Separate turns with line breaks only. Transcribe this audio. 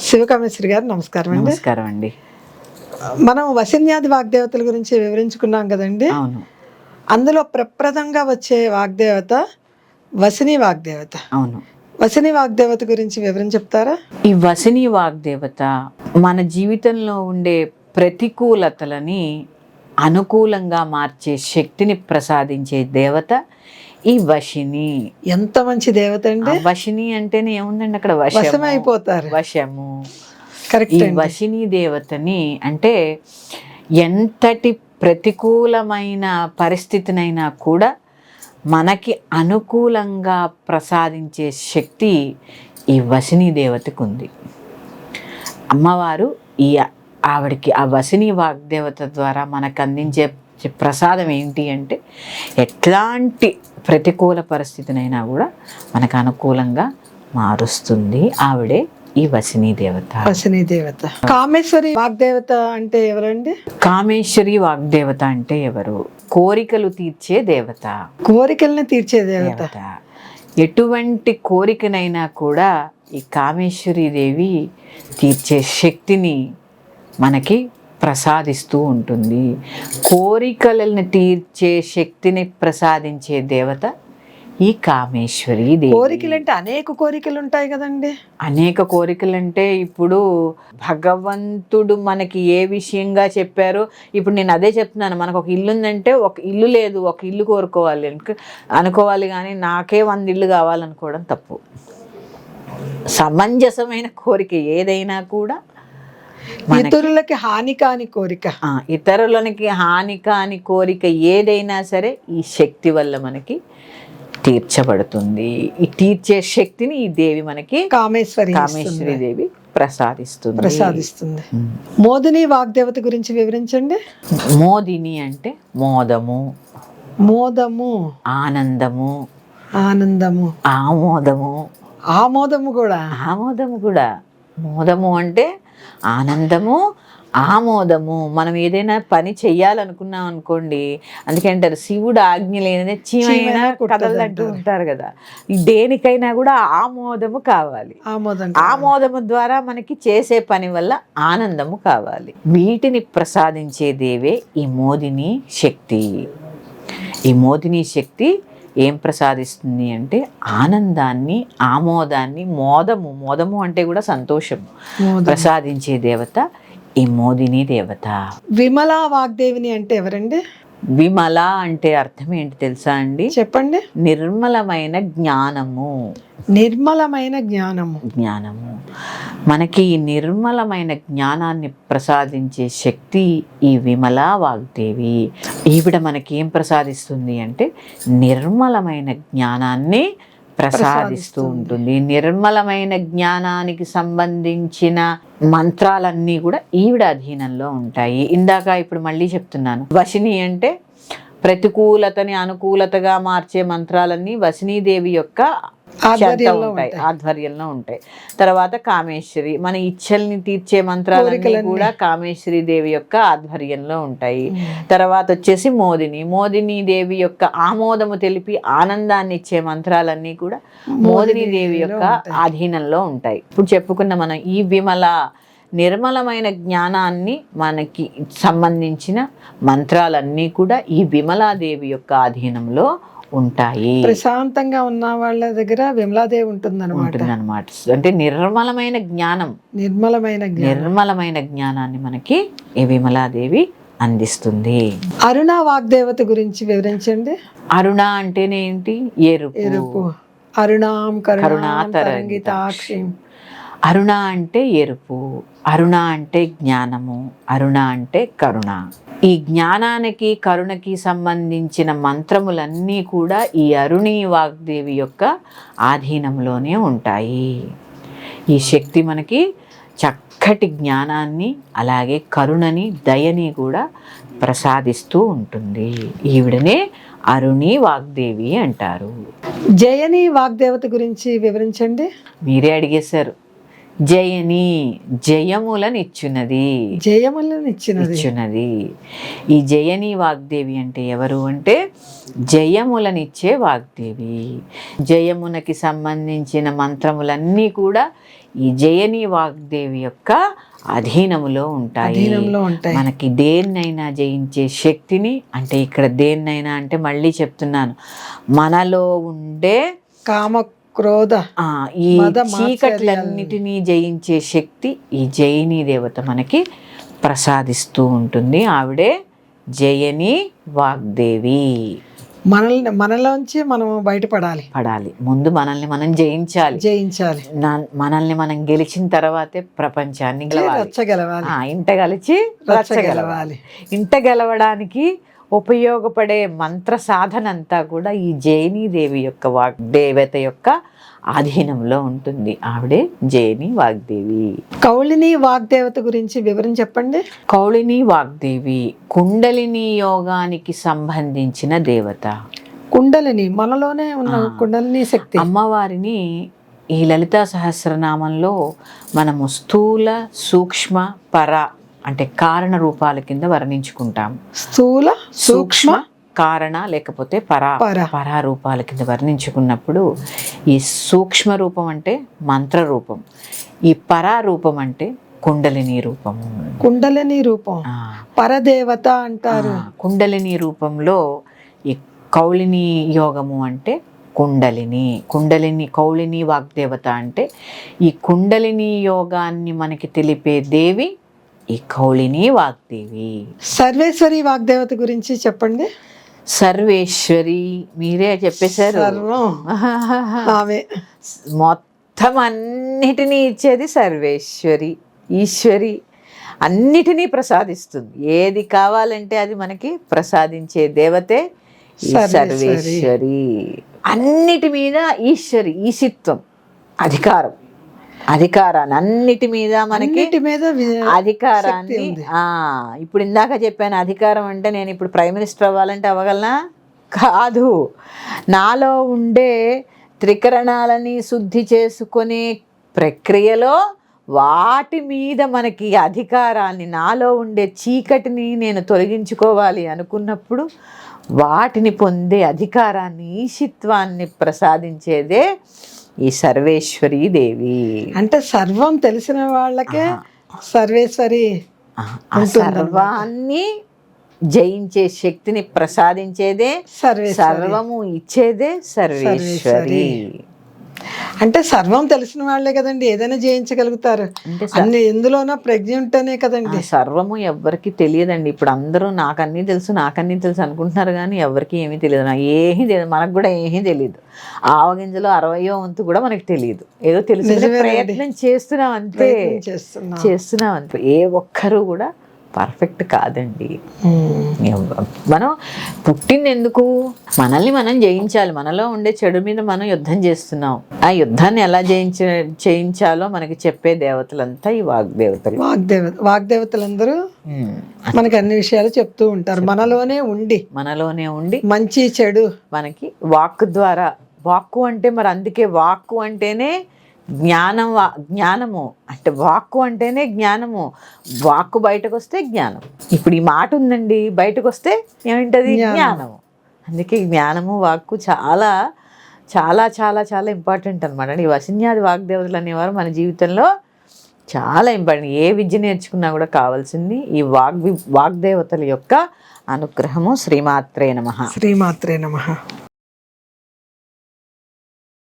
శివకామేశ్వరి గారు నమస్కారం అండి.
నమస్కారం అండి.
మనం వశిన్యాది వాగ్దేవతల గురించి వివరించుకున్నాం కదండి.
అవును.
అందులో ప్రప్రదంగా వచ్చే వాగ్దేవత వశిని వాగ్దేవత.
అవును.
వశిని వాగ్దేవత గురించి వివరం చెప్తారా?
ఈ వశిని వాగ్దేవత మన జీవితంలో ఉండే ప్రతికూలతలని అనుకూలంగా మార్చే శక్తిని ప్రసాదించే దేవత ఈ వశిని.
ఎంత మంచి దేవత అండి.
వశిని అంటేనే ఏముందండి, అక్కడ
వశమైపోతారు.
వశము.
కరెక్ట్.
ఈ వశిని దేవతని అంటే ఎంతటి ప్రతికూలమైన పరిస్థితినైనా కూడా మనకి అనుకూలంగా ప్రసాదించే శక్తి ఈ వశిని దేవతకు ఉంది. అమ్మవారు ఆవిడకి ఆ వశిని వాగ్దేవత ద్వారా మనకు అందించే ప్రసాదం ఏంటి అంటే, ఎట్లాంటి ప్రతికూల పరిస్థితినైనా కూడా మనకు అనుకూలంగా మారుస్తుంది. ఆవిడే ఈ వశిని దేవత.
వశిని దేవత. కామేశ్వరి వాగ్దేవత అంటే ఎవరండి?
కామేశ్వరి వాగ్దేవత అంటే ఎవరు? కోరికలు తీర్చే దేవత.
కోరికల్ని తీర్చే దేవత.
ఎటువంటి కోరికనైనా కూడా ఈ కామేశ్వరి దేవి తీర్చే శక్తిని మనకి ప్రసాదిస్తూ ఉంటుంది. కోరికలను తీర్చే శక్తిని ప్రసాదించే దేవత ఈ కామేశ్వరి దేవి.
కోరికలు అంటే అనేక కోరికలు ఉంటాయి కదండి.
అనేక కోరికలు అంటే ఇప్పుడు భగవంతుడు మనకి ఏ విషయంగా చెప్పారో, ఇప్పుడు నేను అదే చెప్తున్నాను. మనకు ఒక ఇల్లు ఉందంటే ఒక ఇల్లు లేదు, ఒక ఇల్లు కోరుకోవాలి అనుకోవాలి, కానీ నాకే 100 ఇల్లు కావాలనుకోవడం తప్పు. సమంజసమైన కోరిక ఏదైనా కూడా,
ఇతరులకి హాని కాని కోరిక,
ఇతరులకి హాని కాని కోరిక ఏదైనా సరే ఈ శక్తి వల్ల మనకి తీర్చబడుతుంది. ఈ తీర్చే శక్తిని ఈ దేవి మనకి కామేశ్వరి దేవి ప్రసాదిస్తుంది.
మోదిని వాగ్దేవత గురించి వివరించండి.
మోదిని అంటే మోదము,
మోదము,
ఆనందము,
ఆనందము,
ఆమోదము కూడా. మోదము అంటే ఆనందము, ఆమోదము. మనం ఏదైనా పని చెయ్యాలనుకున్నాం అనుకోండి, అందుకే అంటారు శివుడు ఆజ్ఞ లేనిదే చీమైనా కదలంటూ ఉంటారు కదా. దేనికైనా కూడా ఆమోదము కావాలి. ఆమోదము ద్వారా మనకి చేసే పని వల్ల ఆనందము కావాలి. వీటిని ప్రసాదించే దేవే ఈ మోదిని శక్తి. ఈ మోదిని శక్తి ఏం ప్రసాదిస్తుంది అంటే ఆనందాన్ని, ఆమోదాన్ని, మోదము అంటే కూడా సంతోషము ప్రసాదించే దేవత ఈ మోదిని దేవత.
విమలా వాగ్దేవిని అంటే ఎవరండి?
విమల అంటే అర్థం ఏంటి తెలుసా అండి?
చెప్పండి.
నిర్మలమైన జ్ఞానము.
నిర్మలమైన జ్ఞానము.
మనకి ఈ నిర్మలమైన జ్ఞానాన్ని ప్రసాదించే శక్తి ఈ విమలా వాగ్దేవి. ఈవిడ మనకి ఏం ప్రసాదిస్తుంది అంటే నిర్మలమైన జ్ఞానాన్ని ప్రసాదిస్తూ ఉంటుంది. నిర్మలమైన జ్ఞానానికి సంబంధించిన మంత్రాలన్నీ కూడా ఈవిడ అధీనంలో ఉంటాయి. ఇప్పుడు మళ్ళీ చెప్తున్నాను, వశిని అంటే ప్రతికూలతని అనుకూలతగా మార్చే మంత్రాలన్నీ వశినీదేవి యొక్క ఆధ్వర్యంలో ఉంటాయి. తర్వాత కామేశ్వరి, మన ఇచ్చల్ని తీర్చే మంత్రాలన్నీ కూడా కామేశ్వరి దేవి యొక్క ఆధ్వర్యంలో ఉంటాయి. తర్వాత వచ్చేసి మోదిని దేవి యొక్క ఆమోదము తెలిపి ఆనందాన్ని ఇచ్చే మంత్రాలన్నీ కూడా మోదిని దేవి యొక్క ఆధీనంలో ఉంటాయి. ఇప్పుడు చెప్పుకున్న మనం ఈ విమల నిర్మలమైన జ్ఞానాన్ని మనకి సంబంధించిన మంత్రాలన్నీ కూడా ఈ విమలాదేవి యొక్క ఆధీనంలో ఉంటాయి.
ప్రశాంతంగా ఉన్న వాళ్ళ దగ్గర విమలాదేవి ఉంటుందన్నమాట.
అంటే నిర్మలమైన జ్ఞానాన్ని మనకి ఈ విమలాదేవి అందిస్తుంది.
అరుణ వాగ్దేవత గురించి వివరించండి.
అరుణ అంటేనే ఏంటి? ఎరుపు.
అరుణాం కరుణాతరంగితాక్షిం.
అరుణ అంటే ఎరుపు, అరుణ అంటే జ్ఞానము, అరుణ అంటే కరుణ. ఈ జ్ఞానానికి కరుణకి సంబంధించిన మంత్రములన్నీ కూడా ఈ అరుణి వాగ్దేవి యొక్క ఆధీనంలోనే ఉంటాయి. ఈ శక్తి మనకి చక్కటి జ్ఞానాన్ని, అలాగే కరుణని, దయని కూడా ప్రసాదిస్తూ ఉంటుంది. ఈవిడనే అరుణి వాగ్దేవి అంటారు.
జయని వాగ్దేవత గురించి వివరించండి.
మీరే అడిగేశారు. జయని జయములనిచ్చున్నది.
జయములను ఇచ్చినది.
ఇచ్చున్నది. ఈ జయని వాగ్దేవి అంటే ఎవరు అంటే జయములనిచ్చే వాగ్దేవి. జయమునకి సంబంధించిన మంత్రములన్నీ కూడా ఈ జయని వాగ్దేవి యొక్క అధీనములో ఉంటాయి. మనకి దేన్నైనా జయించే శక్తిని, అంటే ఇక్కడ దేన్నైనా అంటే మళ్ళీ చెప్తున్నాను, మనలో ఉండే
కామ క్రోధ
ఈ చీకట్లన్నిటినీ జయించే శక్తి ఈ జయని దేవత మనకి ప్రసాదిస్తూ ఉంటుంది. ఆవిడే జయని వాగ్దేవి.
మనలోంచి మనం బయటపడాలి.
ముందు మనల్ని మనం జయించాలి. మనల్ని మనం గెలిచిన తర్వాతే ప్రపంచాన్ని
రచ్చగలవాలి.
ఇంట గెలిచి రచ్చగలవాలి. ఇంట గెలవడానికి ఉపయోగపడే మంత్ర సాధన అంతా కూడా ఈ జయని దేవి యొక్క వాగ్దేవత యొక్క ఆధీనంలో ఉంటుంది. ఆవిడే జయని వాగ్దేవి.
కౌళిని వాగ్దేవత గురించి వివరం చెప్పండి.
కౌళిని వాగ్దేవి కుండలిని యోగానికి సంబంధించిన దేవత.
కుండలిని మనలోనే ఉన్న కుండలిని శక్తి.
అమ్మవారిని ఈ లలితా సహస్రనామంలో మనము స్థూల, సూక్ష్మ, పర అంటే కారణ రూపాల కింద వర్ణించుకుంటాం.
స్థూల, సూక్ష్మ,
కారణ లేకపోతే పరా రూపాల కింద వర్ణించుకున్నప్పుడు ఈ సూక్ష్మ రూపం అంటే మంత్ర రూపం, ఈ పరా రూపం అంటే కుండలిని రూపము.
కుండలిని రూపం పరదేవత అంటారు.
కుండలిని రూపంలో ఈ కౌళిని యోగము అంటే కుండలిని కౌళిని వాగ్దేవత అంటే ఈ కుండలిని యోగాన్ని మనకి తెలిపే దేవి ఈ కౌళిని వాగ్దేవి.
సర్వేశ్వరి వాగ్దేవత గురించి చెప్పండి.
సర్వేశ్వరి మీరే చెప్పేశారు.
ఆమె
మొత్తం అన్నిటినీ ఇచ్చేది సర్వేశ్వరి. ఈశ్వరి అన్నిటినీ ప్రసాదిస్తుంది. ఏది కావాలంటే అది మనకి ప్రసాదించే దేవతే సర్వేశ్వరి. అన్నిటి మీద ఈశ్వరి, ఈశిత్వం, అధికారాన్ని అన్నిటి మీద మనకి అధికారాన్ని. ఇప్పుడు ఇందాక చెప్పాను అధికారం అంటే నేను ఇప్పుడు ప్రైమ్ మినిస్టర్ అవ్వాలంటే అవ్వగలనా? కాదు. నాలో ఉండే త్రికరణాలని శుద్ధి చేసుకునే ప్రక్రియలో వాటి మీద మనకి అధికారాన్ని, నాలో ఉండే చీకటిని నేను తొలగించుకోవాలి అనుకున్నప్పుడు వాటిని పొందే అధికారాన్ని, ఈశిత్వాన్ని ప్రసాదించేదే ఈ సర్వేశ్వరి దేవి.
అంటే సర్వం తెలిసిన వాళ్ళకే సర్వేశ్వరి.
సర్వాన్ని జయించే శక్తిని ప్రసాదించేదే, సర్వము ఇచ్చేదే సర్వేశ్వరి.
అంటే సర్వం తెలిసిన వాళ్ళే కదండి ఏదైనా జయించగలుగుతారు. అన్ని ఎందులోనో ప్రజ్ఞ ఉంటేనే కదండి.
సర్వము ఎవ్వరికి తెలియదండి. ఇప్పుడు అందరూ నాకన్నీ తెలుసు అనుకుంటున్నారు కానీ ఎవరికి ఏమీ తెలియదు. నాకు ఏమీ తెలియదు, మనకు కూడా ఏమీ తెలియదు. ఆవగింజలో 60వ వంతు కూడా మనకి తెలియదు. ఏదో తెలుసు, ప్రయత్నం చేస్తున్నాం అంతే. ఏ ఒక్కరు కూడా పర్ఫెక్ట్ కాదండి. మనం పుట్టింది ఎందుకు? మనల్ని మనం జయించాలి. మనలో ఉండే చెడు మీద మనం యుద్ధం చేస్తున్నాం. ఆ యుద్ధాన్ని ఎలా చేయించాలో మనకి చెప్పే దేవతలంతా ఈ
వాగ్దేవతలందరూ మనకి అన్ని విషయాలు చెప్తూ ఉంటారు. మనలోనే ఉండి మంచి చెడు మనకి
వాక్ ద్వారా. వాక్కు అంటే మరి అందుకే వాక్కు అంటేనే జ్ఞానము అంటే వాక్కు అంటేనే జ్ఞానము. వాక్కు బయటకు వస్తే జ్ఞానం. ఇప్పుడు ఈ మాట ఉందండి, బయటకు వస్తే ఏమిటది? జ్ఞానము. అందుకే జ్ఞానము వాక్కు చాలా చాలా చాలా చాలా ఇంపార్టెంట్ అనమాట. ఈ వశిన్యాది వాగ్దేవతలు అనేవారు మన జీవితంలో చాలా ఇంపార్టెంట్. ఏ విద్య నేర్చుకున్నా కూడా కావాల్సింది ఈ వాగ్దేవతల యొక్క అనుగ్రహము. శ్రీమాత్రే నమః.